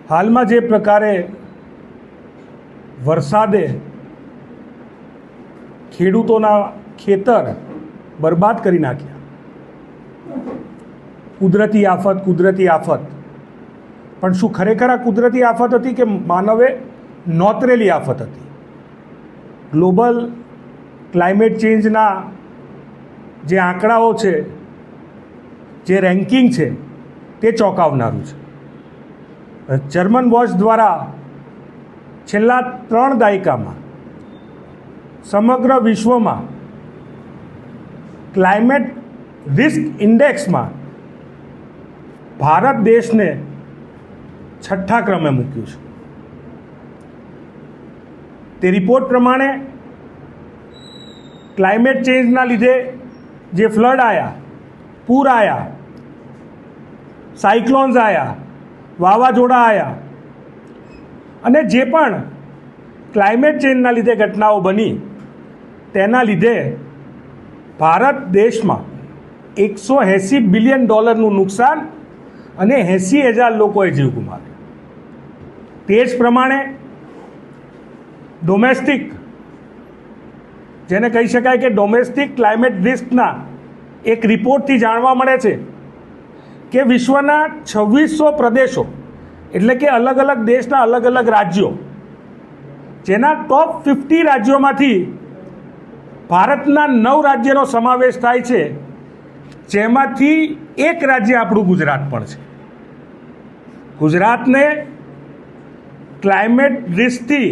હાલમાં જે પ્રકારે વરસાદે ખેડૂતોના ખેતર બરબાદ કરી નાખ્યા, કુદરતી આફત, પણ શું ખરેખર આ કુદરતી આફત હતી કે માનવે નોતરેલી આફત હતી? ગ્લોબલ ક્લાઇમેટ ચેન્જના જે આંકડાઓ છે, જે રેન્કિંગ છે, તે ચોંકાવનારું છે. જર્મન વોચ દ્વારા છેલ્લા 3 દાયકામાં સમગ્ર વિશ્વમાં ક્લાઇમેટ રિસ્ક ઇન્ડેક્સમાં ભારત દેશને 6ઠ્ઠા ક્રમે મૂક્યું છે. તે રિપોર્ટ પ્રમાણે ક્લાઇમેટ ચેન્જના લીધે જે ફ્લડ આવ્યા, પૂર આવ્યા, સાયક્લોન્સ આવ્યા, વાવાઝોડા આવ્યા અને જે પણ ક્લાઇમેટ ચેન્જના લીધે ઘટનાઓ બની, તેના લીધે ભારત દેશમાં $180 બિલિયન નુકસાન અને 80,000 લોકોએ જીવ ગુમાવ્યા. તે જ પ્રમાણે ડોમેસ્ટિક, જેને કહી શકાય કે ડોમેસ્ટિક ક્લાઇમેટ રિસ્કના એક રિપોર્ટથી જાણવા મળે છે કે વિશ્વના 2600 પ્રદેશો, એટલે કે અલગ અલગ દેશના અલગ અલગ રાજ્યો, જેના ટોપ 50 રાજ્યોમાંથી ભારતના 9 રાજ્યનો સમાવેશ થાય છે, જેમાંથી એક રાજ્ય આપણું ગુજરાત પણ છે. ગુજરાતને ક્લાઇમેટ રિસ્કથી,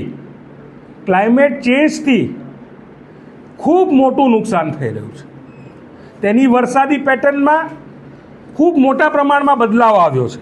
ક્લાઇમેટ ચેન્જથી ખૂબ મોટું નુકસાન થઈ રહ્યું છે. તેની વરસાદી પેટર્નમાં ખૂબ મોટા પ્રમાણમાં બદલાવ આવ્યો છે.